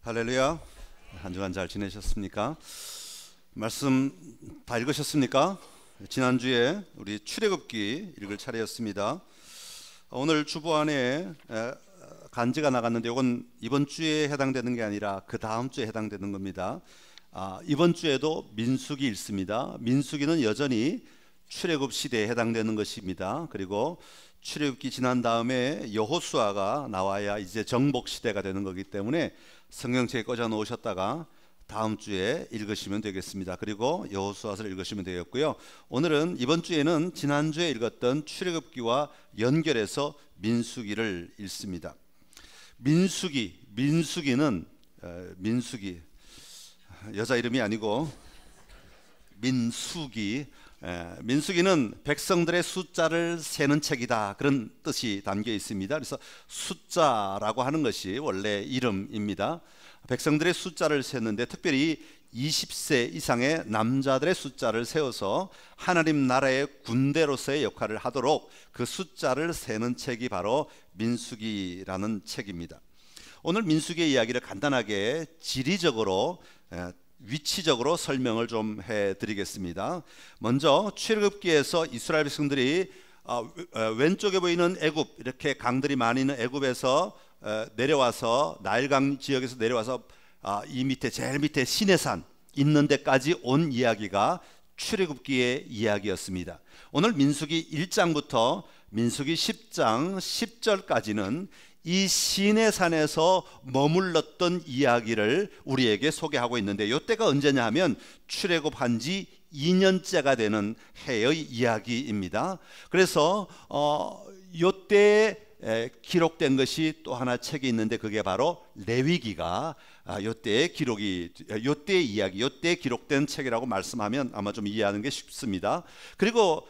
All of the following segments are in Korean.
할렐루야. 한 주간 잘 지내셨습니까? 말씀 다 읽으셨습니까? 지난주에 우리 출애굽기 읽을 차례였습니다. 오늘 주보안에 간지가 나갔는데 이건 이번 주에 해당되는 게 아니라 그 다음 주에 해당되는 겁니다. 이번 주에도 민수기 읽습니다. 민수기는 여전히 출애굽 시대에 해당되는 것입니다. 그리고 출애굽기 지난 다음에 여호수아가 나와야 이제 정복 시대가 되는 거기 때문에 성경책에 꽂아 놓으셨다가 다음 주에 읽으시면 되겠습니다. 그리고 여호수아서를 읽으시면 되겠고요. 오늘은 이번 주에는 지난주에 읽었던 출애굽기와 연결해서 민수기를 읽습니다. 민수기는 민수기 여자 이름이 아니고 민수기는 백성들의 숫자를 세는 책이다, 그런 뜻이 담겨 있습니다. 그래서 숫자라고 하는 것이 원래 이름입니다. 백성들의 숫자를 세는데 특별히 20세 이상의 남자들의 숫자를 세워서 하나님 나라의 군대로서의 역할을 하도록 그 숫자를 세는 책이 바로 민수기라는 책입니다. 오늘 민수기의 이야기를 간단하게 지리적으로 위치적으로 설명을 좀 해드리겠습니다. 먼저 출애굽기에서 이스라엘 백성들이 왼쪽에 보이는 애굽, 이렇게 강들이 많이 있는 애굽에서 내려와서 나일강 지역에서 내려와서 이 밑에 제일 밑에 시내산 있는 데까지 온 이야기가 출애굽기의 이야기였습니다. 오늘 민수기 1장부터 민수기 10장 10절까지는 이 시내산에서 머물렀던 이야기를 우리에게 소개하고 있는데, 이때가 언제냐 하면 출애굽한 지 2년째가 되는 해의 이야기입니다. 그래서 이때 기록된 것이 또 하나 책이 있는데 그게 바로 레위기가 이때의 이야기, 이때 기록된 책이라고 말씀하면 아마 좀 이해하는 게 쉽습니다. 그리고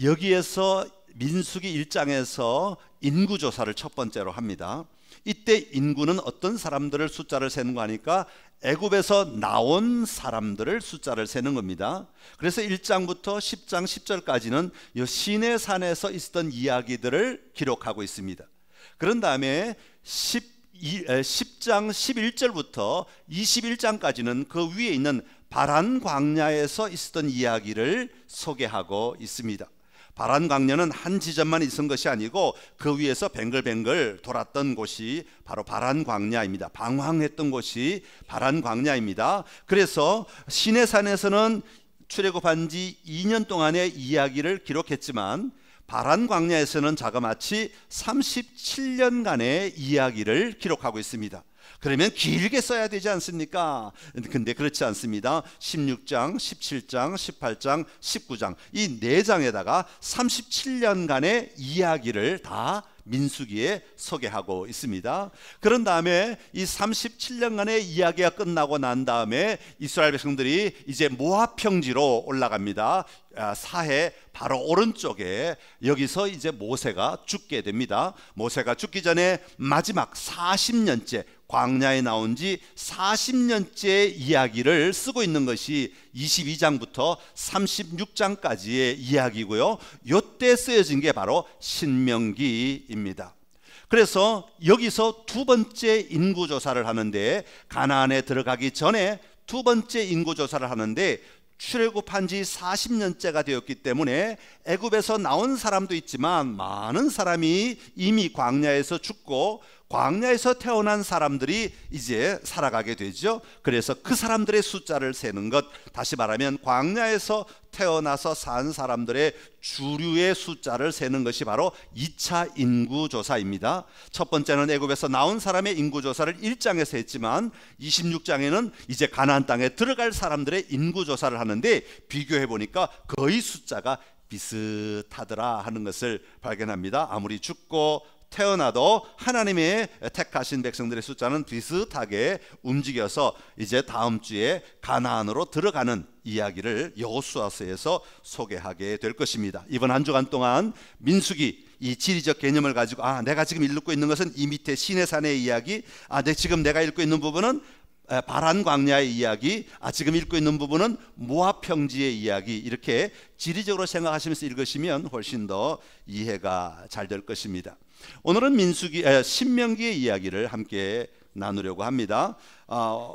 여기에서 민수기 1장에서 인구조사를 첫 번째로 합니다. 이때 인구는 어떤 사람들을 숫자를 세는 거 하니까 애굽에서 나온 사람들을 숫자를 세는 겁니다. 그래서 1장부터 10장 10절까지는 이 시내산에서 있었던 이야기들을 기록하고 있습니다. 그런 다음에 10장 11절부터 21장까지는 그 위에 있는 바란 광야에서 있었던 이야기를 소개하고 있습니다. 바란 광야는 한 지점만 있은 것이 아니고 그 위에서 뱅글뱅글 돌았던 곳이 바로 바란 광야입니다. 방황했던 곳이 바란 광야입니다. 그래서 시내산에서는 출애굽한 지 2년 동안의 이야기를 기록했지만 바란 광야에서는 자그마치 37년간의 이야기를 기록하고 있습니다. 그러면 길게 써야 되지 않습니까? 근데 그렇지 않습니다. 16장, 17장, 18장, 19장 이 4장에다가 37년간의 이야기를 다 민수기에 소개하고 있습니다. 그런 다음에 이 37년간의 이야기가 끝나고 난 다음에 이스라엘 백성들이 이제 모압 평지로 올라갑니다. 사해 바로 오른쪽에 여기서 이제 모세가 죽게 됩니다. 모세가 죽기 전에 마지막 40년째 광야에 나온 지 40년째 이야기를 쓰고 있는 것이 22장부터 36장까지의 이야기고요. 이때 쓰여진 게 바로 신명기입니다. 그래서 여기서 두 번째 인구조사를 하는데, 가나안에 들어가기 전에 두 번째 인구조사를 하는데, 출애굽한 지 40년째가 되었기 때문에 애굽에서 나온 사람도 있지만 많은 사람이 이미 광야에서 죽고 광야에서 태어난 사람들이 이제 살아가게 되죠. 그래서 그 사람들의 숫자를 세는 것, 다시 말하면 광야에서 태어나서 산 사람들의 주류의 숫자를 세는 것이 바로 2차 인구조사입니다. 첫 번째는 애굽에서 나온 사람의 인구조사를 1장에서 했지만 26장에는 이제 가나안 땅에 들어갈 사람들의 인구조사를 하는데, 비교해 보니까 거의 숫자가 비슷하더라 하는 것을 발견합니다. 아무리 죽고 태어나도 하나님의 택하신 백성들의 숫자는 비슷하게 움직여서 이제 다음 주에 가나안으로 들어가는 이야기를 여호수아서에서 소개하게 될 것입니다. 이번 한 주간 동안 민수기 이 지리적 개념을 가지고 내가 지금 읽고 있는 것은 이 밑에 시내산의 이야기, 지금 내가 읽고 있는 부분은 바란 광야의 이야기, 지금 읽고 있는 부분은 모압 평지의 이야기, 이렇게 지리적으로 생각하시면서 읽으시면 훨씬 더 이해가 잘 될 것입니다. 오늘은 신명기의 이야기를 함께 나누려고 합니다.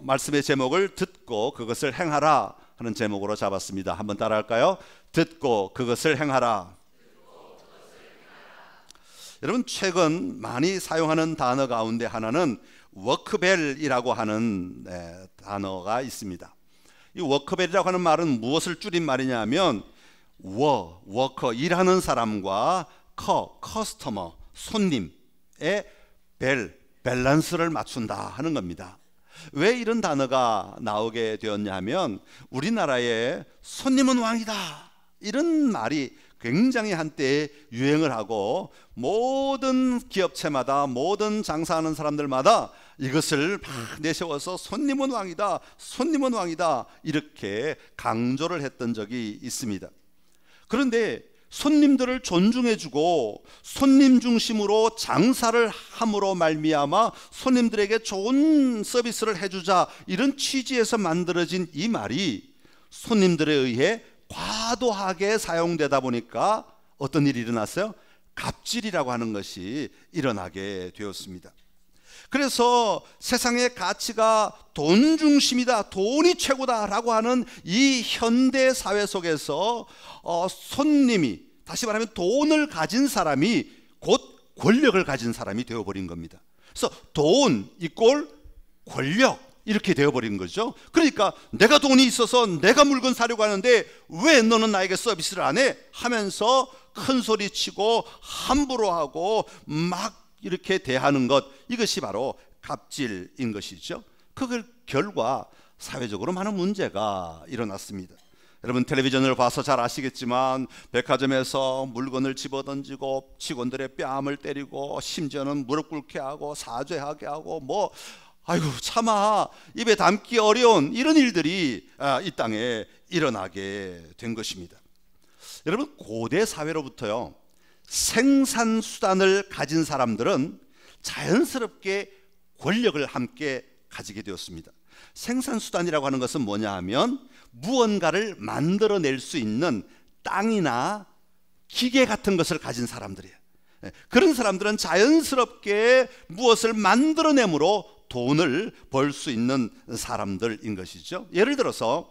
말씀의 제목을 듣고 그것을 행하라 하는 제목으로 잡았습니다. 한번 따라할까요? 듣고 그것을 행하라. 여러분, 최근 많이 사용하는 단어 가운데 하나는 워크벨이라고 하는 단어가 있습니다. 이 워크벨이라고 하는 말은 무엇을 줄인 말이냐 하면 워커, 일하는 사람과 커스터머, 손님의 밸런스를 맞춘다 하는 겁니다. 왜 이런 단어가 나오게 되었냐 하면 우리나라에 손님은 왕이다 이런 말이 굉장히 한때 유행을 하고 모든 기업체마다 모든 장사하는 사람들마다 이것을 막 내세워서 손님은 왕이다, 손님은 왕이다 이렇게 강조를 했던 적이 있습니다. 그런데 손님들을 존중해주고 손님 중심으로 장사를 함으로 말미암아 손님들에게 좋은 서비스를 해주자 이런 취지에서 만들어진 이 말이 손님들에 의해 과도하게 사용되다 보니까 어떤 일이 일어났어요? 갑질이라고 하는 것이 일어나게 되었습니다. 그래서 세상의 가치가 돈 중심이다, 돈이 최고다라고 하는 이 현대 사회 속에서 손님이, 다시 말하면 돈을 가진 사람이 곧 권력을 가진 사람이 되어버린 겁니다. 그래서 돈 이꼴 권력 이렇게 되어버린 거죠. 그러니까 내가 돈이 있어서 내가 물건 사려고 하는데 왜 너는 나에게 서비스를 안 해? 하면서 큰 소리치고 함부로 하고 막 이렇게 대하는 것, 이것이 바로 갑질인 것이죠. 그 결과 사회적으로 많은 문제가 일어났습니다. 여러분, 텔레비전을 봐서 잘 아시겠지만 백화점에서 물건을 집어던지고 직원들의 뺨을 때리고 심지어는 무릎 꿇게 하고 사죄하게 하고 아이고 차마 입에 담기 어려운 이런 일들이 이 땅에 일어나게 된 것입니다. 여러분, 고대 사회로부터요 생산수단을 가진 사람들은 자연스럽게 권력을 함께 가지게 되었습니다. 생산수단이라고 하는 것은 뭐냐 하면 무언가를 만들어낼 수 있는 땅이나 기계 같은 것을 가진 사람들이에요. 그런 사람들은 자연스럽게 무엇을 만들어내므로 돈을 벌 수 있는 사람들인 것이죠. 예를 들어서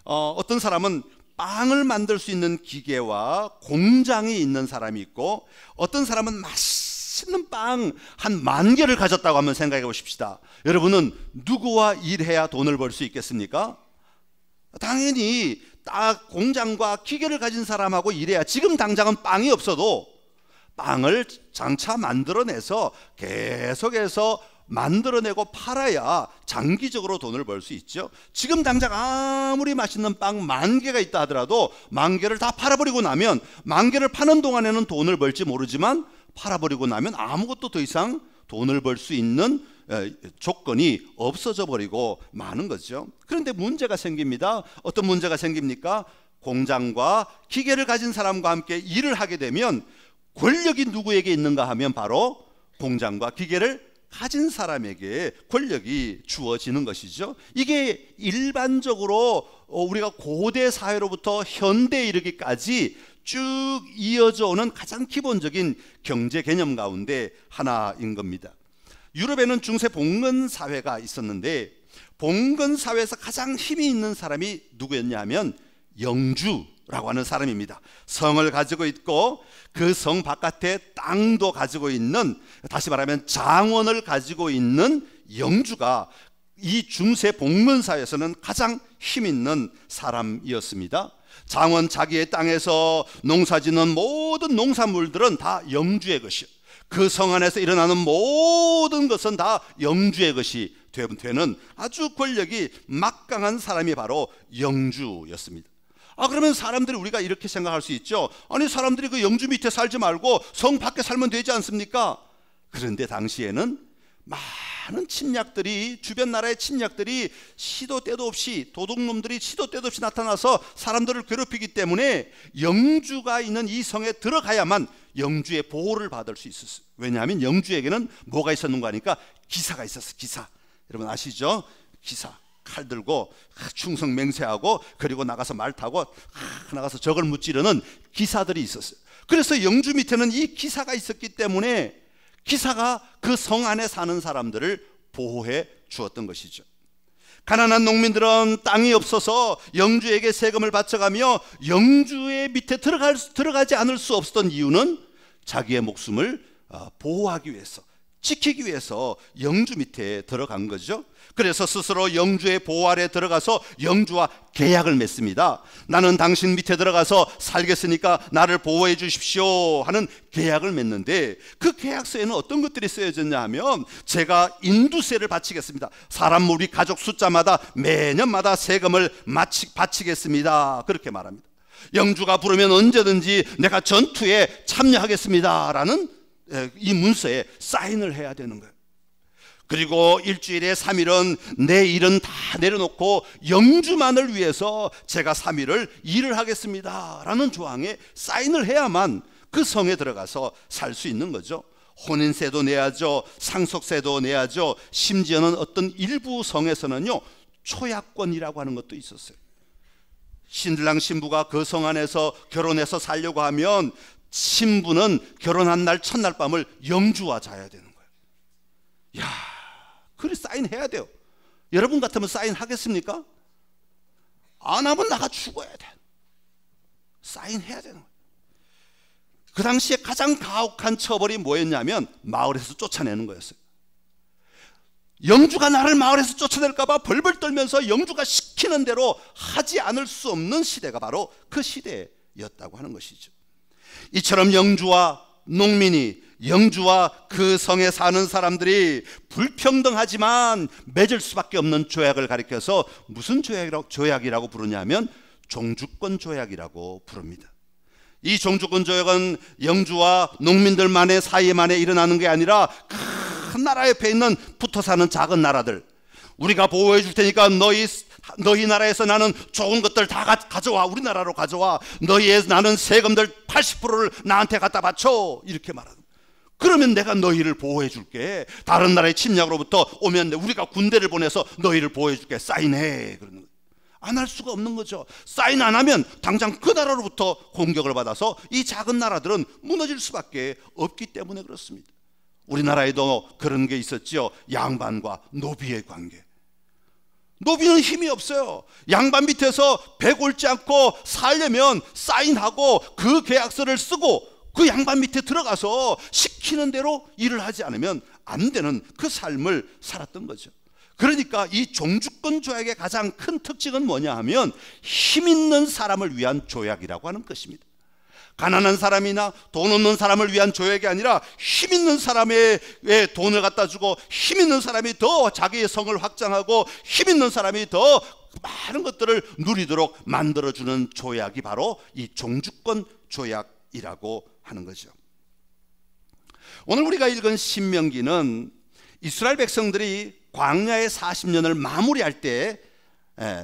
어떤 사람은 빵을 만들 수 있는 기계와 공장이 있는 사람이 있고, 어떤 사람은 맛있는 빵 한 10,000개를 가졌다고 한번 생각해 보십시다. 여러분은 누구와 일해야 돈을 벌 수 있겠습니까? 당연히 딱 공장과 기계를 가진 사람하고 일해야, 지금 당장은 빵이 없어도 빵을 장차 만들어내서 계속해서 만들어내고 팔아야 장기적으로 돈을 벌 수 있죠. 지금 당장 아무리 맛있는 빵 10,000개가 있다 하더라도 10,000개를 다 팔아버리고 나면 10,000개를 파는 동안에는 돈을 벌지 모르지만 팔아버리고 나면 아무것도 더 이상 돈을 벌 수 있는 조건이 없어져 버리고 마는 거죠. 그런데 문제가 생깁니다. 어떤 문제가 생깁니까? 공장과 기계를 가진 사람과 함께 일을 하게 되면 권력이 누구에게 있는가 하면 바로 공장과 기계를 가진 사람에게 권력이 주어지는 것이죠. 이게 일반적으로 우리가 고대 사회로부터 현대에 이르기까지 쭉 이어져 오는 가장 기본적인 경제 개념 가운데 하나인 겁니다. 유럽에는 중세 봉건 사회가 있었는데, 봉건 사회에서 가장 힘이 있는 사람이 누구였냐 하면 영주라고 하는 사람입니다. 성을 가지고 있고 그 성 바깥에 땅도 가지고 있는, 다시 말하면 장원을 가지고 있는 영주가 이 중세 봉건 사회에서는 가장 힘 있는 사람이었습니다. 장원 자기의 땅에서 농사짓는 모든 농산물들은 다 영주의 것이요, 그 성 안에서 일어나는 모든 것은 다 영주의 것이 되는 아주 권력이 막강한 사람이 바로 영주였습니다. 그러면 사람들이, 우리가 이렇게 생각할 수 있죠. 아니, 사람들이 그 영주 밑에 살지 말고 성 밖에 살면 되지 않습니까? 그런데 당시에는 많은 침략들이, 주변 나라의 침략들이 시도 때도 없이, 도둑놈들이 시도 때도 없이 나타나서 사람들을 괴롭히기 때문에 영주가 있는 이 성에 들어가야만 영주의 보호를 받을 수 있었어요. 왜냐하면 영주에게는 뭐가 있었는가 하니까 기사가 있었어요. 기사, 여러분 아시죠? 기사, 칼 들고 충성 맹세하고, 그리고 나가서 말 타고 나가서 적을 무찌르는 기사들이 있었어요. 그래서 영주 밑에는 이 기사가 있었기 때문에 기사가 그 성 안에 사는 사람들을 보호해 주었던 것이죠. 가난한 농민들은 땅이 없어서 영주에게 세금을 바쳐가며 영주의 밑에 들어가지 않을 수 없었던 이유는 자기의 목숨을 보호하기 위해서, 지키기 위해서 영주 밑에 들어간 거죠. 그래서 스스로 영주의 보호 아래 들어가서 영주와 계약을 맺습니다. 나는 당신 밑에 들어가서 살겠으니까 나를 보호해 주십시오 하는 계약을 맺는데, 그 계약서에는 어떤 것들이 쓰여졌냐 하면, 제가 인두세를 바치겠습니다. 사람 우리 가족 숫자마다 매년마다 세금을 바치겠습니다. 그렇게 말합니다. 영주가 부르면 언제든지 내가 전투에 참여하겠습니다 라는 이 문서에 사인을 해야 되는 거예요. 그리고 일주일에 3일은 내 일은 다 내려놓고 영주만을 위해서 제가 3일을 일을 하겠습니다 라는 조항에 사인을 해야만 그 성에 들어가서 살 수 있는 거죠. 혼인세도 내야죠, 상속세도 내야죠. 심지어는 어떤 일부 성에서는요, 초약권이라고 하는 것도 있었어요. 신들랑 신부가 그 성 안에서 결혼해서 살려고 하면 신부는 결혼한 날 첫날 밤을 영주와 자야 되는 거예요. 야, 그래 사인해야 돼요. 여러분 같으면 사인하겠습니까? 안 하면 나가 죽어야 돼. 사인해야 되는 거예요. 그 당시에 가장 가혹한 처벌이 뭐였냐면 마을에서 쫓아내는 거였어요. 영주가 나를 마을에서 쫓아낼까 봐 벌벌 떨면서 영주가 시키는 대로 하지 않을 수 없는 시대가 바로 그 시대였다고 하는 것이죠. 이처럼 영주와 농민이, 영주와 그 성에 사는 사람들이 불평등하지만 맺을 수밖에 없는 조약을 가리켜서 무슨 조약이라고 부르냐면 종주권 조약이라고 부릅니다. 이 종주권 조약은 영주와 농민들만의 사이에만에 일어나는 게 아니라 큰 나라 옆에 있는 붙어 사는 작은 나라들, 우리가 보호해 줄 테니까 너희 나라에서 나는 좋은 것들 다 가져와, 우리나라로 가져와. 너희의 나는 세금들 80%를 나한테 갖다 바쳐. 이렇게 말하는. 그러면 내가 너희를 보호해 줄게. 다른 나라의 침략으로부터 오면 우리가 군대를 보내서 너희를 보호해 줄게. 사인해. 그러는 거예요. 안 할 수가 없는 거죠. 사인 안 하면 당장 그 나라로부터 공격을 받아서 이 작은 나라들은 무너질 수밖에 없기 때문에 그렇습니다. 우리나라에도 그런 게 있었죠. 양반과 노비의 관계. 노비는 힘이 없어요. 양반 밑에서 배 골지 않고 살려면 사인하고 그 계약서를 쓰고 그 양반 밑에 들어가서 시키는 대로 일을 하지 않으면 안 되는 그 삶을 살았던 거죠. 그러니까 이 종주권 조약의 가장 큰 특징은 뭐냐 하면 힘 있는 사람을 위한 조약이라고 하는 것입니다. 가난한 사람이나 돈 없는 사람을 위한 조약이 아니라 힘 있는 사람의 돈을 갖다 주고 힘 있는 사람이 더 자기의 성을 확장하고 힘 있는 사람이 더 많은 것들을 누리도록 만들어주는 조약이 바로 이 종주권 조약이라고 하는 거죠. 오늘 우리가 읽은 신명기는 이스라엘 백성들이 광야의 40년을 마무리할 때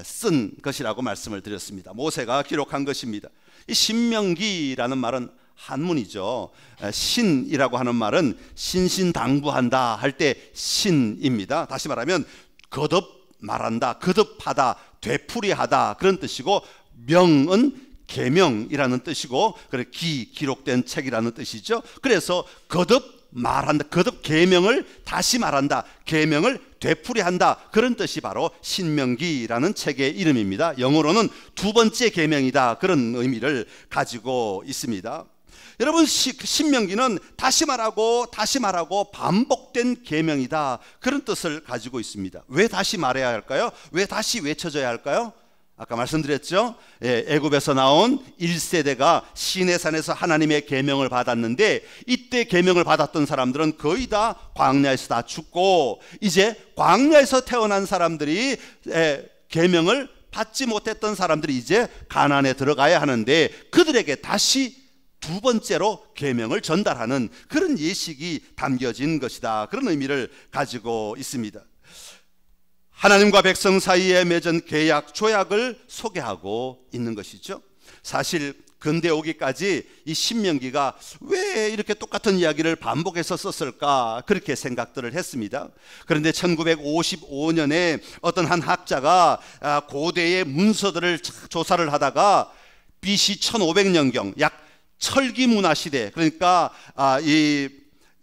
쓴 것이라고 말씀을 드렸습니다. 모세가 기록한 것입니다. 이 신명기라는 말은 한문이죠. 신이라고 하는 말은 신신당부한다 할 때 신입니다. 다시 말하면 거듭 말한다, 거듭하다, 되풀이하다 그런 뜻이고, 명은 계명이라는 뜻이고, 그래 기록된 책이라는 뜻이죠. 그래서 거듭 말한다, 거듭 계명을 다시 말한다, 계명을 되풀이한다, 그런 뜻이 바로 신명기라는 책의 이름입니다. 영어로는 두 번째 계명이다, 그런 의미를 가지고 있습니다. 여러분, 신명기는 다시 말하고 다시 말하고 반복된 계명이다, 그런 뜻을 가지고 있습니다. 왜 다시 말해야 할까요? 왜 다시 외쳐져야 할까요? 아까 말씀드렸죠. 애굽에서 나온 1세대가 시내산에서 하나님의 계명을 받았는데, 이때 계명을 받았던 사람들은 거의 다 광야에서 다 죽고, 이제 광야에서 태어난 사람들이 계명을 받지 못했던 사람들이 이제 가나안에 들어가야 하는데, 그들에게 다시 두 번째로 계명을 전달하는 그런 예식이 담겨진 것이다, 그런 의미를 가지고 있습니다. 하나님과 백성 사이에 맺은 계약, 조약을 소개하고 있는 것이죠. 사실 근대 오기까지 이 신명기가 왜 이렇게 똑같은 이야기를 반복해서 썼을까, 그렇게 생각들을 했습니다. 그런데 1955년에 어떤 한 학자가 고대의 문서들을 조사를 하다가 BC 1500년경, 약 철기 문화 시대, 그러니까 이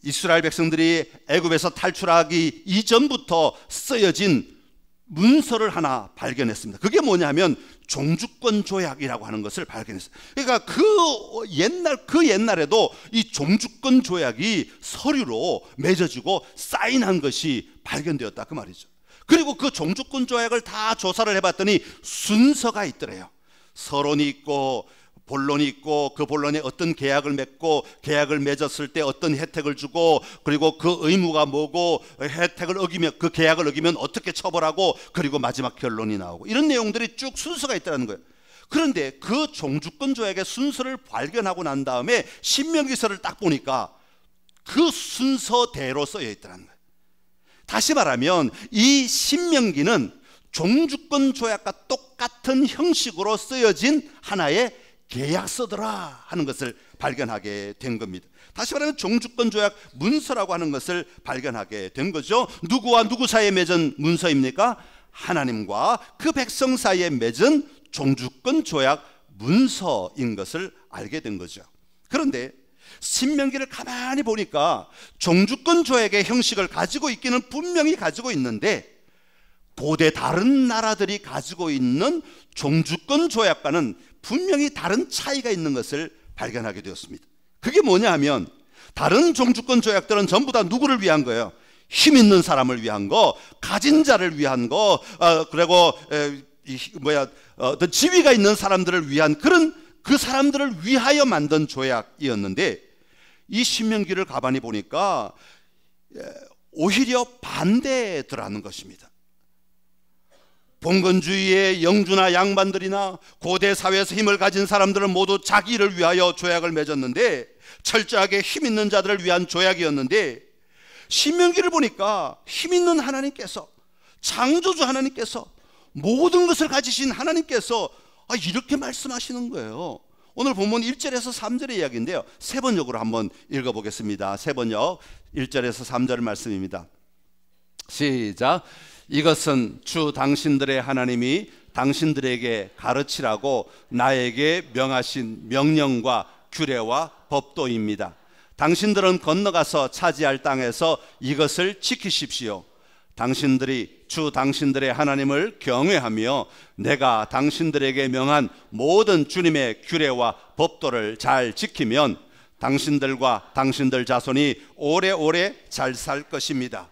이스라엘 백성들이 애굽에서 탈출하기 이전부터 쓰여진 문서를 하나 발견했습니다. 그게 뭐냐면 종주권 조약이라고 하는 것을 발견했어요. 그러니까 그 옛날에도 이 종주권 조약이 서류로 맺어지고 사인한 것이 발견되었다 그 말이죠. 그리고 그 종주권 조약을 다 조사를 해봤더니 순서가 있더래요. 서론이 있고 본론이 있고, 그 본론에 어떤 계약을 맺고, 계약을 맺었을 때 어떤 혜택을 주고, 그리고 그 의무가 뭐고, 혜택을 어기면, 그 계약을 어기면 어떻게 처벌하고, 그리고 마지막 결론이 나오고, 이런 내용들이 쭉 순서가 있다는 거예요. 그런데 그 종주권 조약의 순서를 발견하고 난 다음에 신명기서를 딱 보니까 그 순서대로 쓰여 있다는 거예요. 다시 말하면 이 신명기는 종주권 조약과 똑같은 형식으로 쓰여진 하나의 계약서더라 하는 것을 발견하게 된 겁니다. 다시 말하면 종주권 조약 문서라고 하는 것을 발견하게 된 거죠. 누구와 누구 사이에 맺은 문서입니까? 하나님과 그 백성 사이에 맺은 종주권 조약 문서인 것을 알게 된 거죠. 그런데 신명기를 가만히 보니까 종주권 조약의 형식을 가지고 있기는 분명히 가지고 있는데, 고대 다른 나라들이 가지고 있는 종주권 조약과는 분명히 다른 차이가 있는 것을 발견하게 되었습니다. 그게 뭐냐 하면, 다른 종주권 조약들은 전부 다 누구를 위한 거예요? 힘 있는 사람을 위한 거, 가진 자를 위한 거, 그리고 지위가 있는 사람들을 위한 그런, 그 사람들을 위하여 만든 조약이었는데, 이 신명기를 가만히 보니까 오히려 반대더라는 것입니다. 봉건주의의 영주나 양반들이나 고대 사회에서 힘을 가진 사람들은 모두 자기를 위하여 조약을 맺었는데, 철저하게 힘 있는 자들을 위한 조약이었는데, 신명기를 보니까 힘 있는 하나님께서, 창조주 하나님께서, 모든 것을 가지신 하나님께서 이렇게 말씀하시는 거예요. 오늘 본문 1절에서 3절의 이야기인데요, 세 번역으로 한번 읽어보겠습니다. 세 번역 1절에서 3절 말씀입니다. 시작. 이것은 주 당신들의 하나님이 당신들에게 가르치라고 나에게 명하신 명령과 규례와 법도입니다. 당신들은 건너가서 차지할 땅에서 이것을 지키십시오. 당신들이 주 당신들의 하나님을 경외하며 내가 당신들에게 명한 모든 주님의 규례와 법도를 잘 지키면 당신들과 당신들 자손이 오래오래 잘 살 것입니다.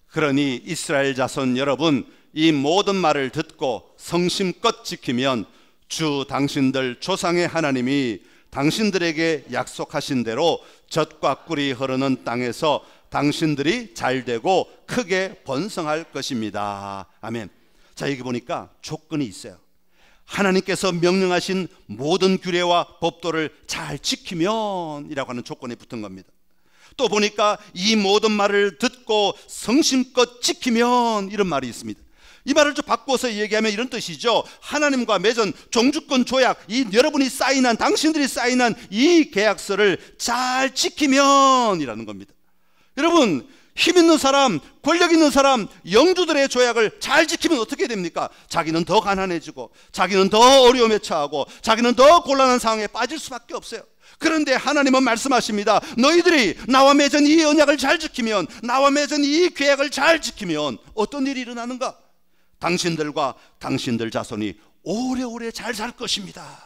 그러니 이스라엘 자손 여러분, 이 모든 말을 듣고 성심껏 지키면 주 당신들 조상의 하나님이 당신들에게 약속하신 대로 젖과 꿀이 흐르는 땅에서 당신들이 잘되고 크게 번성할 것입니다. 아멘. 자, 여기 보니까 조건이 있어요. 하나님께서 명령하신 모든 규례와 법도를 잘 지키면 이라고 하는 조건이 붙은 겁니다. 또 보니까 이 모든 말을 듣고 성심껏 지키면 이런 말이 있습니다. 이 말을 좀 바꿔서 얘기하면 이런 뜻이죠. 하나님과 맺은 종주권 조약, 이 여러분이 사인한, 당신들이 사인한 이 계약서를 잘 지키면 이라는 겁니다. 여러분, 힘 있는 사람, 권력 있는 사람, 영주들의 조약을 잘 지키면 어떻게 됩니까? 자기는 더 가난해지고, 자기는 더 어려움에 처하고, 자기는 더 곤란한 상황에 빠질 수밖에 없어요. 그런데 하나님은 말씀하십니다. 너희들이 나와 맺은 이 언약을 잘 지키면, 나와 맺은 이 계약을 잘 지키면 어떤 일이 일어나는가? 당신들과 당신들 자손이 오래오래 잘 살 것입니다.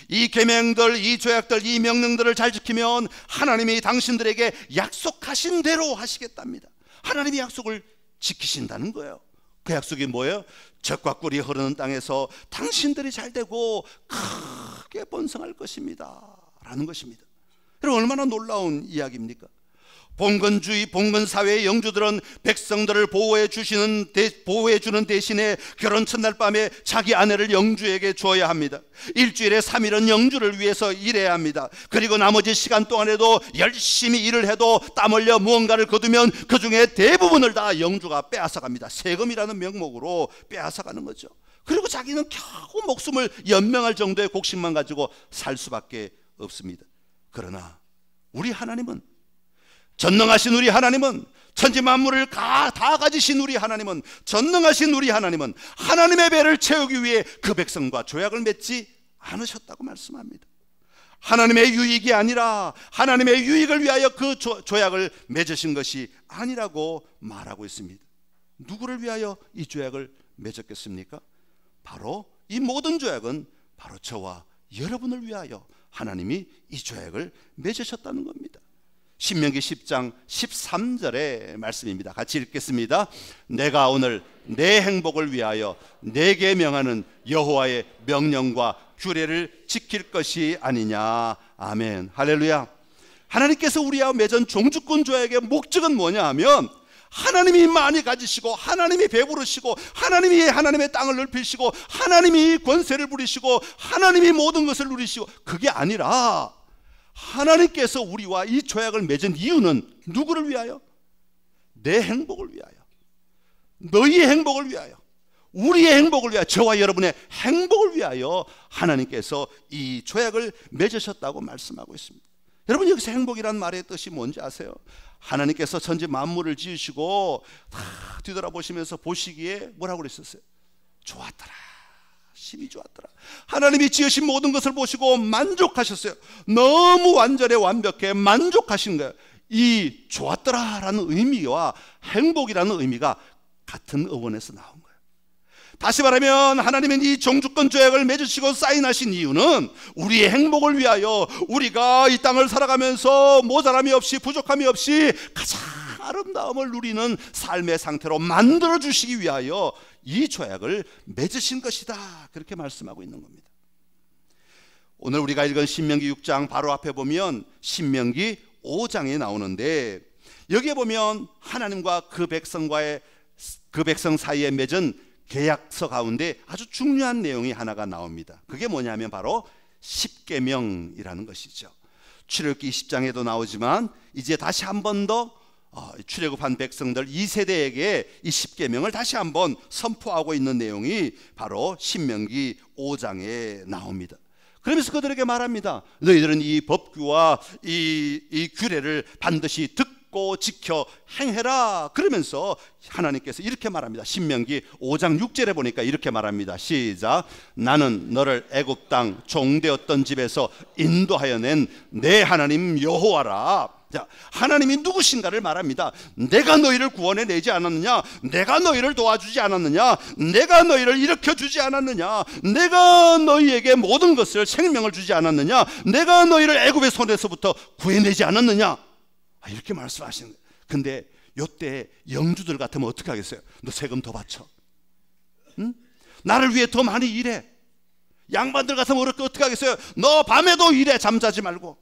이 계명들, 이 조약들, 이 명령들을 잘 지키면 하나님이 당신들에게 약속하신 대로 하시겠답니다. 하나님이 약속을 지키신다는 거예요. 그 약속이 뭐예요? 젖과 꿀이 흐르는 땅에서 당신들이 잘되고 크게 번성할 것입니다 라는 것입니다. 여러분, 얼마나 놀라운 이야기입니까? 봉건주의, 봉건사회의 영주들은 백성들을 보호해 주는 대신에 결혼 첫날 밤에 자기 아내를 영주에게 주어야 합니다. 일주일에 3일은 영주를 위해서 일해야 합니다. 그리고 나머지 시간 동안에도 열심히 일을 해도 땀 흘려 무언가를 거두면 그 중에 대부분을 다 영주가 빼앗아갑니다. 세금이라는 명목으로 빼앗아가는 거죠. 그리고 자기는 겨우 목숨을 연명할 정도의 곡식만 가지고 살 수밖에 없습니다. 그러나 우리 하나님은, 전능하신 우리 하나님은, 천지 만물을 다 가지신 우리 하나님은, 전능하신 우리 하나님은 하나님의 배를 채우기 위해 그 백성과 조약을 맺지 않으셨다고 말씀합니다. 하나님의 유익이 아니라 하나님의 유익을 위하여 그 조약을 맺으신 것이 아니라고 말하고 있습니다. 누구를 위하여 이 조약을 맺었겠습니까? 바로 이 모든 조약은 바로 저와 여러분을 위하여 하나님이 이 조약을 맺으셨다는 겁니다. 신명기 10장 13절의 말씀입니다. 같이 읽겠습니다. 내가 오늘 내 행복을 위하여 내게 명하는 여호와의 명령과 규례를 지킬 것이 아니냐. 아멘. 할렐루야. 하나님께서 우리와 맺은 종주권 조약의 목적은 뭐냐 하면 하나님이 많이 가지시고 하나님이 배부르시고 하나님이 하나님의 땅을 넓히시고 하나님이 권세를 부리시고 하나님이 모든 것을 누리시고, 그게 아니라 하나님께서 우리와 이 조약을 맺은 이유는 누구를 위하여? 내 행복을 위하여, 너희의 행복을 위하여, 우리의 행복을 위하여, 저와 여러분의 행복을 위하여 하나님께서 이 조약을 맺으셨다고 말씀하고 있습니다. 여러분, 여기서 행복이란 말의 뜻이 뭔지 아세요? 하나님께서 천지 만물을 지으시고 다 뒤돌아보시면서 보시기에 뭐라고 그랬었어요? 좋았더라, 심히 좋았더라. 하나님이 지으신 모든 것을 보시고 만족하셨어요. 너무 완전해, 완벽해, 만족하신 거예요. 이 좋았더라라는 의미와 행복이라는 의미가 같은 어원에서 나온 거예요. 다시 말하면 하나님은 이 종주권 조약을 맺으시고 사인하신 이유는 우리의 행복을 위하여, 우리가 이 땅을 살아가면서 모자람이 없이 부족함이 없이 가장 아름다움을 누리는 삶의 상태로 만들어 주시기 위하여 이 조약을 맺으신 것이다, 그렇게 말씀하고 있는 겁니다. 오늘 우리가 읽은 신명기 6장 바로 앞에 보면 신명기 5장에 나오는데, 여기에 보면 하나님과 그 백성 사이에 맺은 계약서 가운데 아주 중요한 내용이 하나가 나옵니다. 그게 뭐냐면 바로 십계명이라는 것이죠. 출애굽기 20장에도 나오지만 이제 다시 한 번 더 출애굽한 백성들 2세대에게 이 십계명을 다시 한번 선포하고 있는 내용이 바로 신명기 5장에 나옵니다. 그러면서 그들에게 말합니다. 너희들은 이 법규와 이 규례를 반드시 듣고 지켜 행해라. 그러면서 하나님께서 이렇게 말합니다. 신명기 5장 6절에 보니까 이렇게 말합니다. 시작. 나는 너를 애굽 땅 종되었던 집에서 인도하여 낸 내 하나님 여호와라. 자, 하나님이 누구신가를 말합니다. 내가 너희를 구원해 내지 않았느냐? 내가 너희를 도와주지 않았느냐? 내가 너희를 일으켜주지 않았느냐? 내가 너희에게 모든 것을 생명을 주지 않았느냐? 내가 너희를 애굽의 손에서부터 구해내지 않았느냐? 이렇게 말씀하시는 거예요. 근데 이때 영주들 같으면 어떻게 하겠어요? 너 세금 더 바쳐, 응? 나를 위해 더 많이 일해. 양반들 같으면 어떻게 하겠어요? 너 밤에도 일해, 잠자지 말고.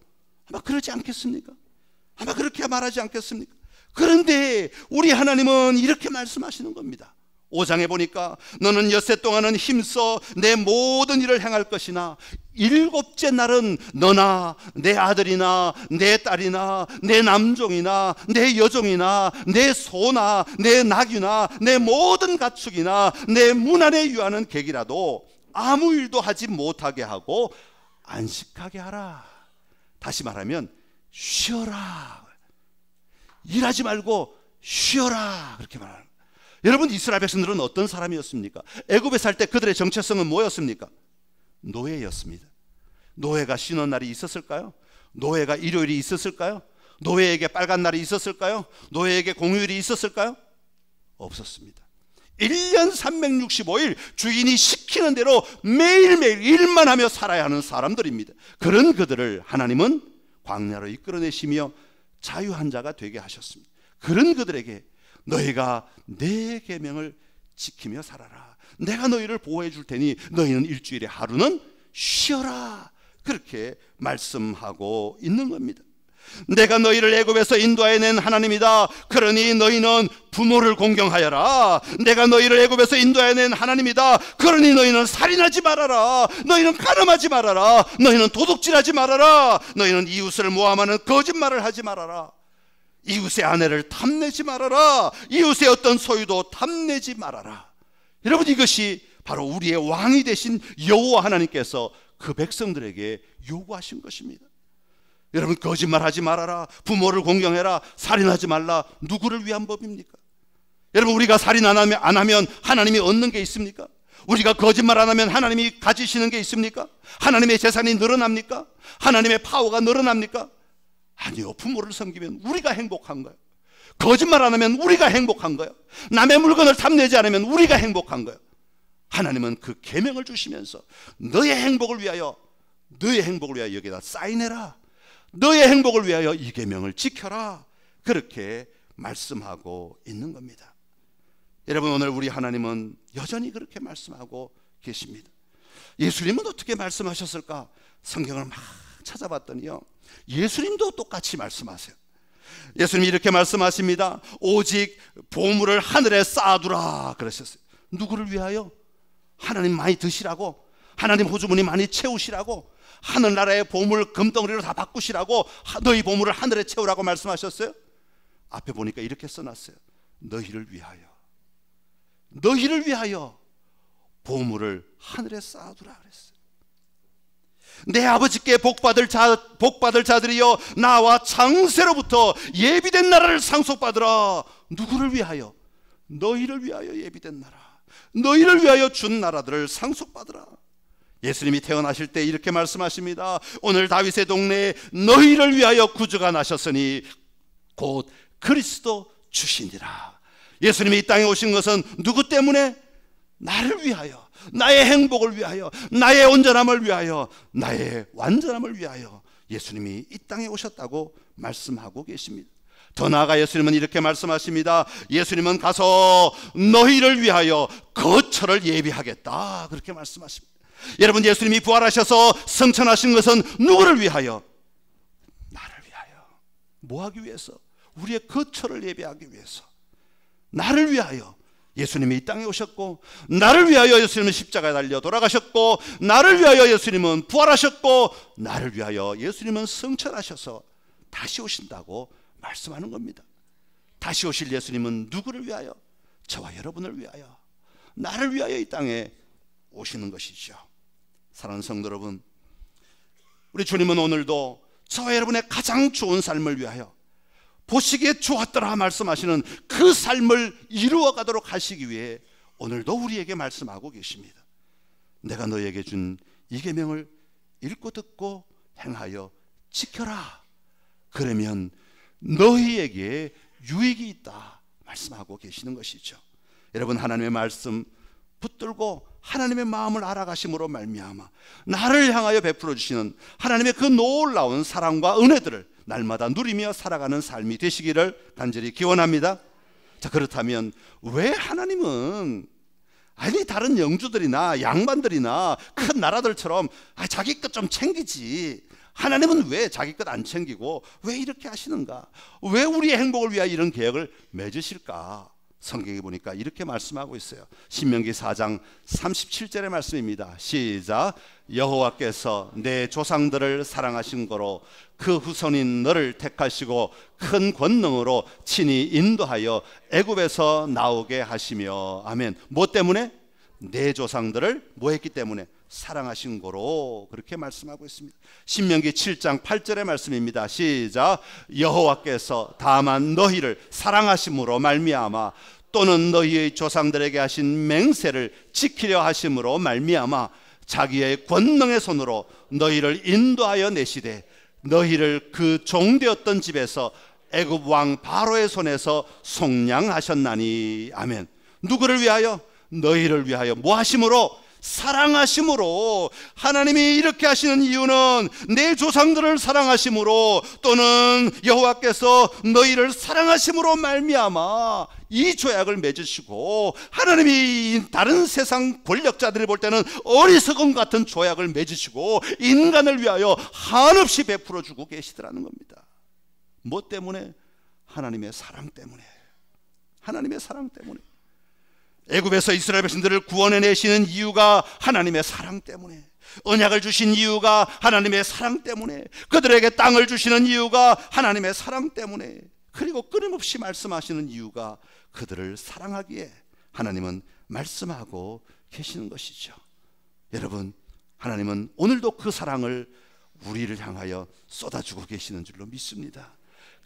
아마 그러지 않겠습니까? 아마 그렇게 말하지 않겠습니까? 그런데 우리 하나님은 이렇게 말씀하시는 겁니다. 5장에 보니까 너는 엿새 동안은 힘써 내 모든 일을 행할 것이나 일곱째 날은 너나 내 아들이나 내 딸이나 내 남종이나 내 여종이나 내 소나 내 낙이나 내 모든 가축이나 내 문 안에 유하는 객이라도 아무 일도 하지 못하게 하고 안식하게 하라. 다시 말하면 쉬어라. 일하지 말고 쉬어라, 그렇게 말하는 거예요. 여러분, 이스라엘 백성들은 어떤 사람이었습니까? 애굽에 살 때 그들의 정체성은 뭐였습니까? 노예였습니다. 노예가 쉬는 날이 있었을까요? 노예가 일요일이 있었을까요? 노예에게 빨간 날이 있었을까요? 노예에게 공휴일이 있었을까요? 없었습니다. 1년 365일 주인이 시키는 대로 매일매일 일만 하며 살아야 하는 사람들입니다. 그런 그들을 하나님은 광야로 이끌어내시며 자유한 자가 되게 하셨습니다. 그런 그들에게 너희가 내 계명을 지키며 살아라. 내가 너희를 보호해 줄 테니 너희는 일주일에 하루는 쉬어라. 그렇게 말씀하고 있는 겁니다. 내가 너희를 애굽에서 인도하여 낸 하나님이다. 그러니 너희는 부모를 공경하여라. 내가 너희를 애굽에서 인도하여 낸 하나님이다. 그러니 너희는 살인하지 말아라. 너희는 가늠하지 말아라. 너희는 도둑질하지 말아라. 너희는 이웃을 모함하는 거짓말을 하지 말아라. 이웃의 아내를 탐내지 말아라. 이웃의 어떤 소유도 탐내지 말아라. 여러분, 이것이 바로 우리의 왕이 되신 여호와 하나님께서 그 백성들에게 요구하신 것입니다. 여러분, 거짓말하지 말아라. 부모를 공경해라. 살인하지 말라. 누구를 위한 법입니까? 여러분, 우리가 살인 안 하면 하나님이 얻는 게 있습니까? 우리가 거짓말 안 하면 하나님이 가지시는 게 있습니까? 하나님의 재산이 늘어납니까? 하나님의 파워가 늘어납니까? 아니요. 부모를 섬기면 우리가 행복한 거예요. 거짓말 안 하면 우리가 행복한 거예요. 남의 물건을 탐내지 않으면 우리가 행복한 거예요. 하나님은 그 계명을 주시면서 너의 행복을 위하여 여기다 사인해라. 너의 행복을 위하여 이 계명을 지켜라. 그렇게 말씀하고 있는 겁니다. 여러분, 오늘 우리 하나님은 여전히 그렇게 말씀하고 계십니다. 예수님은 어떻게 말씀하셨을까? 성경을 막 찾아봤더니요, 예수님도 똑같이 말씀하세요. 예수님이 이렇게 말씀하십니다. 오직 보물을 하늘에 쌓아두라 그러셨어요. 누구를 위하여? 하나님 많이 드시라고, 하나님 호주머니 많이 채우시라고, 하늘나라의 보물 금덩어리로 다 바꾸시라고, 너희 보물을 하늘에 채우라고 말씀하셨어요? 앞에 보니까 이렇게 써놨어요. 너희를 위하여 보물을 하늘에 쌓아두라 그랬어요. 내 아버지께 복받을 자들이여 나와 창세로부터 예비된 나라를 상속받으라. 누구를 위하여? 너희를 위하여 예비된 나라, 너희를 위하여 준 나라들을 상속받으라. 예수님이 태어나실 때 이렇게 말씀하십니다. 오늘 다윗의 동네에 너희를 위하여 구주가 나셨으니 곧 그리스도 주시니라. 예수님이 이 땅에 오신 것은 누구 때문에? 나를 위하여, 나의 행복을 위하여, 나의 온전함을 위하여, 나의 완전함을 위하여 예수님이 이 땅에 오셨다고 말씀하고 계십니다. 더 나아가 예수님은 이렇게 말씀하십니다. 예수님은 가서 너희를 위하여 거처를 예비하겠다 그렇게 말씀하십니다. 여러분, 예수님이 부활하셔서 승천하신 것은 누구를 위하여? 나를 위하여. 뭐 하기 위해서? 우리의 거처를 예비하기 위해서. 나를 위하여 예수님이 이 땅에 오셨고, 나를 위하여 예수님은 십자가에 달려 돌아가셨고, 나를 위하여 예수님은 부활하셨고, 나를 위하여 예수님은 승천하셔서 다시 오신다고 말씀하는 겁니다. 다시 오실 예수님은 누구를 위하여? 저와 여러분을 위하여, 나를 위하여 이 땅에 오시는 것이죠. 사랑하는 성도 여러분, 우리 주님은 오늘도 저와 여러분의 가장 좋은 삶을 위하여, 보시기에 좋았더라 말씀하시는 그 삶을 이루어가도록 하시기 위해 오늘도 우리에게 말씀하고 계십니다. 내가 너에게 준 이 계명을 읽고 듣고 행하여 지켜라. 그러면 너희에게 유익이 있다 말씀하고 계시는 것이죠. 여러분, 하나님의 말씀 붙들고 하나님의 마음을 알아가심으로 말미암아 나를 향하여 베풀어 주시는 하나님의 그 놀라운 사랑과 은혜들을 날마다 누리며 살아가는 삶이 되시기를 간절히 기원합니다. 자, 그렇다면 왜 하나님은 다른 영주들이나 양반들이나 큰 나라들처럼 자기 것 좀 챙기지, 하나님은 왜 자기 것 안 챙기고 왜 이렇게 하시는가? 왜 우리의 행복을 위하여 이런 계획을 맺으실까? 성경에 보니까 이렇게 말씀하고 있어요. 신명기 4장 37절의 말씀입니다. 시작. 여호와께서 내 조상들을 사랑하신 거로 그 후손인 너를 택하시고 큰 권능으로 친히 인도하여 애굽에서 나오게 하시며. 아멘. 뭐 때문에? 내 조상들을 뭐 했기 때문에? 사랑하신 거로 그렇게 말씀하고 있습니다. 신명기 7장 8절의 말씀입니다. 시작. 여호와께서 다만 너희를 사랑하심으로 말미암아 또는 너희의 조상들에게 하신 맹세를 지키려 하심으로 말미암아 자기의 권능의 손으로 너희를 인도하여 내시되 너희를 그 종되었던 집에서 애굽 왕 바로의 손에서 속량하셨나니. 아멘. 누구를 위하여? 너희를 위하여. 뭐 하심으로? 사랑하심으로. 하나님이 이렇게 하시는 이유는 내 조상들을 사랑하심으로 또는 여호와께서 너희를 사랑하심으로 말미암아 이 조약을 맺으시고, 하나님이 다른 세상 권력자들이 볼 때는 어리석음 같은 조약을 맺으시고 인간을 위하여 한없이 베풀어 주고 계시더라는 겁니다. 뭐 때문에? 하나님의 사랑 때문에. 하나님의 사랑 때문에. 애굽에서 이스라엘 백성들을 구원해 내시는 이유가 하나님의 사랑 때문에, 언약을 주신 이유가 하나님의 사랑 때문에, 그들에게 땅을 주시는 이유가 하나님의 사랑 때문에, 그리고 끊임없이 말씀하시는 이유가 그들을 사랑하기에 하나님은 말씀하고 계시는 것이죠. 여러분, 하나님은 오늘도 그 사랑을 우리를 향하여 쏟아주고 계시는 줄로 믿습니다.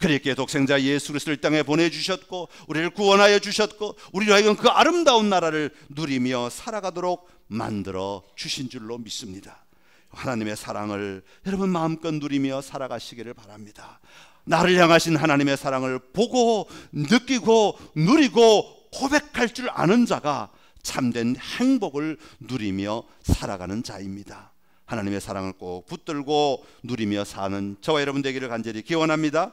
그렇게 독생자 예수 그리스도를 이 땅에 보내주셨고 우리를 구원하여 주셨고 우리로 하여금 그 아름다운 나라를 누리며 살아가도록 만들어 주신 줄로 믿습니다. 하나님의 사랑을 여러분 마음껏 누리며 살아가시기를 바랍니다. 나를 향하신 하나님의 사랑을 보고 느끼고 누리고 고백할 줄 아는 자가 참된 행복을 누리며 살아가는 자입니다. 하나님의 사랑을 꼭 붙들고 누리며 사는 저와 여러분 되기를 간절히 기원합니다.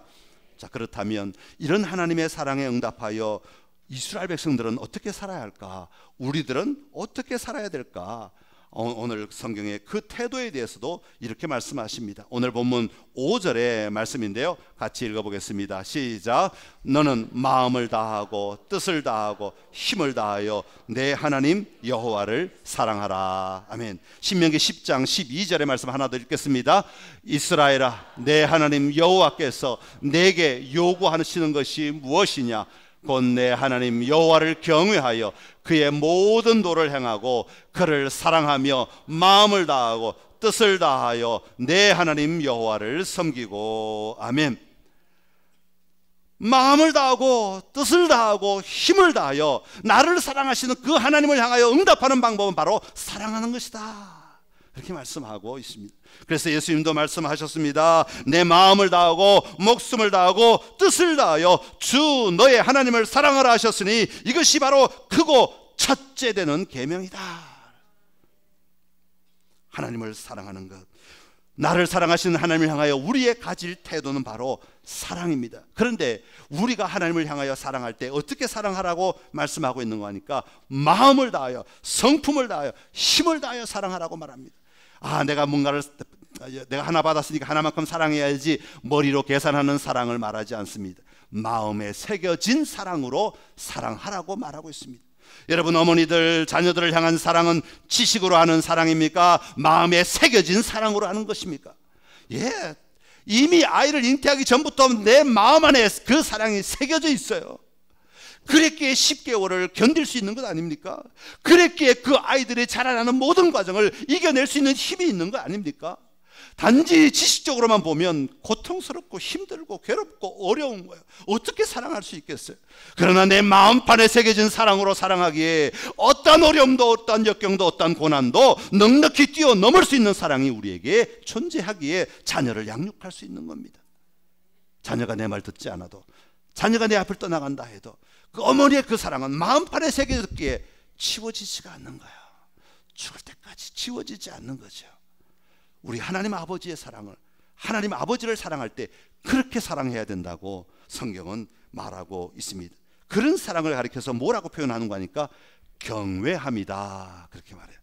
자, 그렇다면 이런 하나님의 사랑에 응답하여 이스라엘 백성들은 어떻게 살아야 할까? 우리들은 어떻게 살아야 될까? 오늘 성경의 그 태도에 대해서도 이렇게 말씀하십니다. 오늘 본문 5절의 말씀인데요, 같이 읽어보겠습니다. 시작. 너는 마음을 다하고 뜻을 다하고 힘을 다하여 내 하나님 여호와를 사랑하라. 아멘. 신명기 10장 12절의 말씀 하나 더 읽겠습니다. 이스라엘아, 내 하나님 여호와께서 내게 요구하시는 것이 무엇이냐? 곧 내 하나님 여호와를 경외하여 그의 모든 도를 행하고 그를 사랑하며 마음을 다하고 뜻을 다하여 내 하나님 여호와를 섬기고. 아멘. 마음을 다하고 뜻을 다하고 힘을 다하여 나를 사랑하시는 그 하나님을 향하여 응답하는 방법은 바로 사랑하는 것이다, 이렇게 말씀하고 있습니다. 그래서 예수님도 말씀하셨습니다. 내 마음을 다하고 목숨을 다하고 뜻을 다하여 주 너의 하나님을 사랑하라 하셨으니 이것이 바로 크고 첫째 되는 계명이다. 하나님을 사랑하는 것, 나를 사랑하시는 하나님을 향하여 우리의 가질 태도는 바로 사랑입니다. 그런데 우리가 하나님을 향하여 사랑할 때 어떻게 사랑하라고 말씀하고 있는 거 하니까 마음을 다하여 성품을 다하여 힘을 다하여 사랑하라고 말합니다. 내가 하나 받았으니까 하나만큼 사랑해야지, 머리로 계산하는 사랑을 말하지 않습니다. 마음에 새겨진 사랑으로 사랑하라고 말하고 있습니다. 여러분, 어머니들 자녀들을 향한 사랑은 지식으로 하는 사랑입니까? 마음에 새겨진 사랑으로 하는 것입니까? 이미 아이를 잉태하기 전부터 내 마음 안에 그 사랑이 새겨져 있어요. 그랬기에 10개월을 견딜 수 있는 것 아닙니까? 그랬기에 그 아이들이 자라나는 모든 과정을 이겨낼 수 있는 힘이 있는 것 아닙니까? 단지 지식적으로만 보면 고통스럽고 힘들고 괴롭고 어려운 거예요. 어떻게 사랑할 수 있겠어요? 그러나 내 마음판에 새겨진 사랑으로 사랑하기에 어떤 어려움도 어떤 역경도 어떤 고난도 넉넉히 뛰어넘을 수 있는 사랑이 우리에게 존재하기에 자녀를 양육할 수 있는 겁니다. 자녀가 내 말 듣지 않아도, 자녀가 내 앞을 떠나간다 해도 그 어머니의 그 사랑은 마음판에 새겨졌기에 지워지지가 않는 거야. 죽을 때까지 지워지지 않는 거죠. 우리 하나님 아버지의 사랑을, 하나님 아버지를 사랑할 때 그렇게 사랑해야 된다고 성경은 말하고 있습니다. 그런 사랑을 가리켜서 뭐라고 표현하는 거니까 경외함이다, 그렇게 말해요.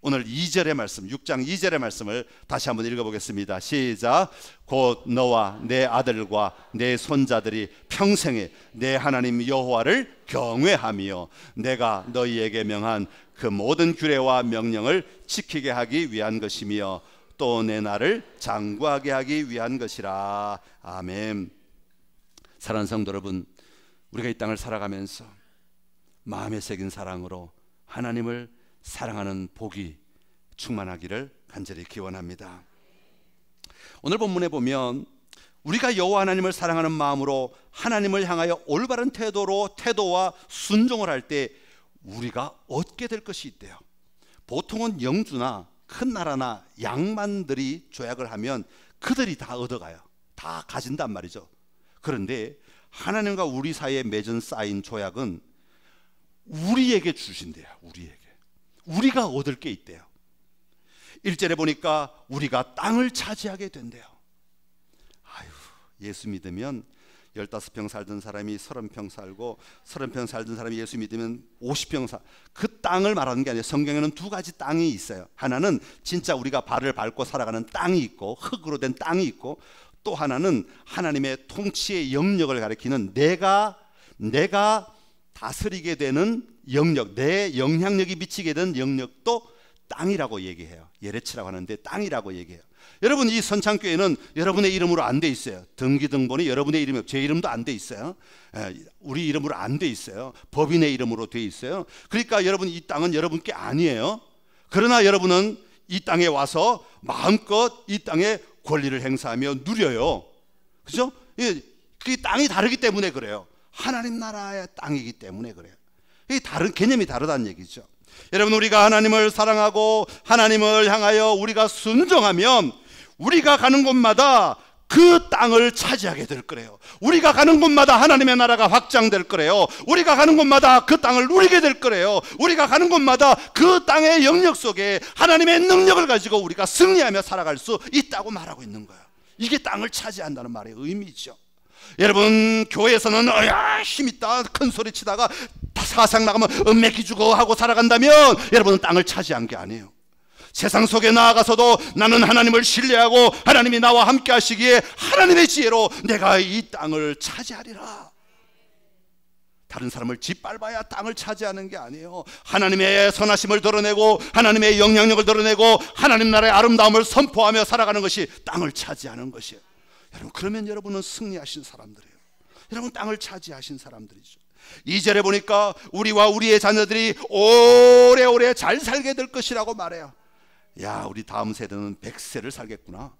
오늘 2절의 말씀, 6장 2절의 말씀을 다시 한번 읽어보겠습니다. 시작. 곧 너와 내 아들과 내 손자들이 평생에 내 하나님 여호와를 경외하며 내가 너희에게 명한 그 모든 규례와 명령을 지키게 하기 위한 것이며 또 내 날을 장구하게 하기 위한 것이라. 아멘. 사랑하는 성도 여러분, 우리가 이 땅을 살아가면서 마음에 새긴 사랑으로 하나님을 사랑하는 복이 충만하기를 간절히 기원합니다. 오늘 본문에 보면 우리가 여호와 하나님을 사랑하는 마음으로 하나님을 향하여 올바른 태도와 순종을 할 때 우리가 얻게 될 것이 있대요. 보통은 영주나 큰 나라나 양반들이 조약을 하면 그들이 다 얻어가요. 다 가진단 말이죠. 그런데 하나님과 우리 사이에 맺은 쌓인 조약은 우리에게 주신대요. 우리가 얻을 게 있대요. 1절에 보니까 우리가 땅을 차지하게 된대요. 예수 믿으면 15평 살던 사람이 30평 살고 30평 살던 사람이 예수 믿으면 50평 그 땅을 말하는 게 아니에요. 성경에는 두 가지 땅이 있어요. 하나는 진짜 우리가 발을 밟고 살아가는 땅이 있고 흙으로 된 땅이 있고, 또 하나는 하나님의 통치의 영역을 가리키는 내가 다스리게 되는 영역, 내 영향력이 미치게 된 영역도 땅이라고 얘기해요. 예레치라고 하는데 땅이라고 얘기해요. 여러분, 이 선창교회는 여러분의 이름으로 안 돼 있어요. 등기등본이 여러분의 이름이, 제 이름도 안 돼 있어요. 우리 이름으로 안 돼 있어요. 법인의 이름으로 돼 있어요. 그러니까 여러분, 이 땅은 여러분께 아니에요. 그러나 여러분은 이 땅에 와서 마음껏 이 땅의 권리를 행사하며 누려요. 그죠? 그 땅이 다르기 때문에 그래요. 하나님 나라의 땅이기 때문에 그래요. 이 다른 개념이 다르다는 얘기죠. 여러분, 우리가 하나님을 사랑하고 하나님을 향하여 우리가 순종하면 우리가 가는 곳마다 그 땅을 차지하게 될 거래요. 우리가 가는 곳마다 하나님의 나라가 확장될 거래요. 우리가 가는 곳마다 그 땅을 누리게 될 거래요. 우리가 가는 곳마다 그 땅의 영역 속에 하나님의 능력을 가지고 우리가 승리하며 살아갈 수 있다고 말하고 있는 거예요. 이게 땅을 차지한다는 말의 의미죠. 여러분, 교회에서는 힘있다 큰 소리 치다가 사상 나가면 은맥기 주고 하고 살아간다면 여러분은 땅을 차지한 게 아니에요. 세상 속에 나아가서도 나는 하나님을 신뢰하고 하나님이 나와 함께 하시기에 하나님의 지혜로 내가 이 땅을 차지하리라. 다른 사람을 짓밟아야 땅을 차지하는 게 아니에요. 하나님의 선하심을 드러내고 하나님의 영향력을 드러내고 하나님 나라의 아름다움을 선포하며 살아가는 것이 땅을 차지하는 것이에요. 여러분, 그러면 여러분은 승리하신 사람들이에요. 여러분, 땅을 차지하신 사람들이죠. 2절에 보니까 우리와 우리의 자녀들이 오래오래 잘 살게 될 것이라고 말해요. 야, 우리 다음 세대는 100세를 살겠구나.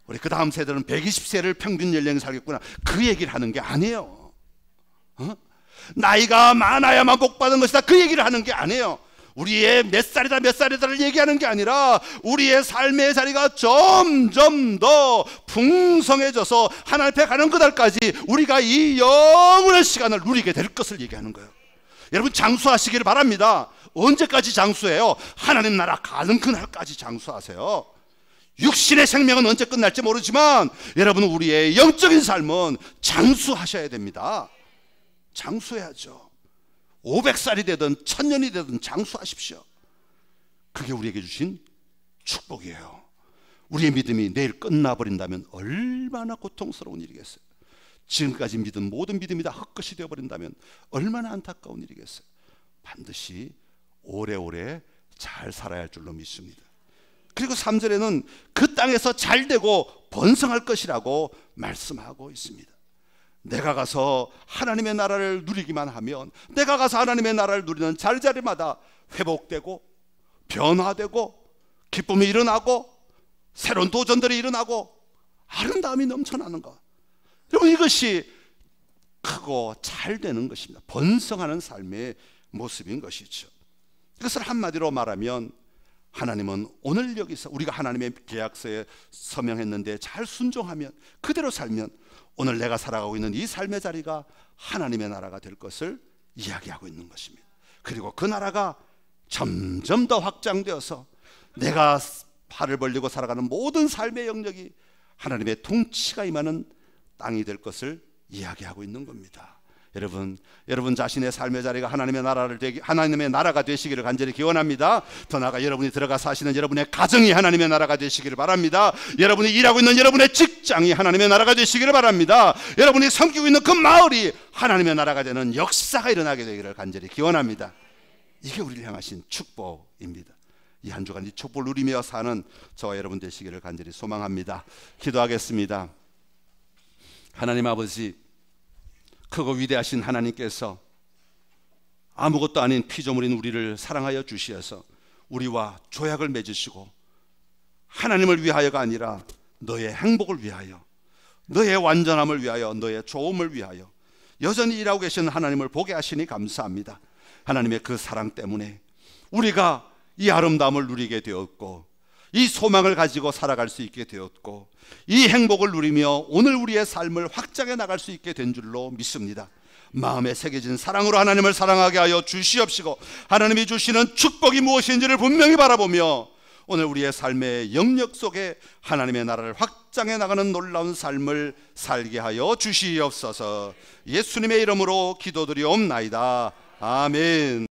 우리 그 다음 세대는 120세를 평균 연령이 살겠구나. 그 얘기를 하는 게 아니에요. 나이가 많아야만 복받은 것이다, 그 얘기를 하는 게 아니에요. 우리의 몇 살이다를 얘기하는 게 아니라 우리의 삶의 자리가 점점 더 풍성해져서 하나님 앞에 가는 그날까지 우리가 이 영원한 시간을 누리게 될 것을 얘기하는 거예요. 여러분, 장수하시기를 바랍니다. 언제까지 장수해요? 하나님 나라 가는 그날까지 장수하세요. 육신의 생명은 언제 끝날지 모르지만 여러분은 우리의 영적인 삶은 장수하셔야 됩니다. 장수해야죠. 500살이 되든 1000년이 되든 장수하십시오. 그게 우리에게 주신 축복이에요. 우리의 믿음이 내일 끝나버린다면 얼마나 고통스러운 일이겠어요. 지금까지 믿은 모든 믿음이 다 헛것이 되어버린다면 얼마나 안타까운 일이겠어요. 반드시 오래오래 잘 살아야 할 줄로 믿습니다. 그리고 3절에는 그 땅에서 잘되고 번성할 것이라고 말씀하고 있습니다. 내가 가서 하나님의 나라를 누리기만 하면, 내가 가서 하나님의 나라를 누리는 자리자리마다 회복되고 변화되고 기쁨이 일어나고 새로운 도전들이 일어나고 아름다움이 넘쳐나는 것, 여러분, 이것이 크고 잘 되는 것입니다. 번성하는 삶의 모습인 것이죠. 이것을 한마디로 말하면 하나님은 오늘 여기서 우리가 하나님의 계약서에 서명했는데 잘 순종하면, 그대로 살면 오늘 내가 살아가고 있는 이 삶의 자리가 하나님의 나라가 될 것을 이야기하고 있는 것입니다. 그리고 그 나라가 점점 더 확장되어서 내가 팔을 벌리고 살아가는 모든 삶의 영역이 하나님의 통치가 임하는 땅이 될 것을 이야기하고 있는 겁니다. 여러분 자신의 삶의 자리가 하나님의 나라가 되시기를 간절히 기원합니다. 더 나아가 여러분이 들어가 사시는 여러분의 가정이 하나님의 나라가 되시기를 바랍니다. 여러분이 일하고 있는 여러분의 직장이 하나님의 나라가 되시기를 바랍니다. 여러분이 섬기고 있는 그 마을이 하나님의 나라가 되는 역사가 일어나게 되기를 간절히 기원합니다. 이게 우리를 향하신 축복입니다. 이 한 주간 이 축복을 누리며 사는 저와 여러분 되시기를 간절히 소망합니다. 기도하겠습니다. 하나님 아버지, 크고 위대하신 하나님께서 아무것도 아닌 피조물인 우리를 사랑하여 주시어서 우리와 조약을 맺으시고 하나님을 위하여가 아니라 너의 행복을 위하여, 너의 완전함을 위하여, 너의 좋음을 위하여 여전히 일하고 계시는 하나님을 보게 하시니 감사합니다. 하나님의 그 사랑 때문에 우리가 이 아름다움을 누리게 되었고, 이 소망을 가지고 살아갈 수 있게 되었고, 이 행복을 누리며 오늘 우리의 삶을 확장해 나갈 수 있게 된 줄로 믿습니다. 마음에 새겨진 사랑으로 하나님을 사랑하게 하여 주시옵시고, 하나님이 주시는 축복이 무엇인지를 분명히 바라보며 오늘 우리의 삶의 영역 속에 하나님의 나라를 확장해 나가는 놀라운 삶을 살게 하여 주시옵소서. 예수님의 이름으로 기도드리옵나이다. 아멘.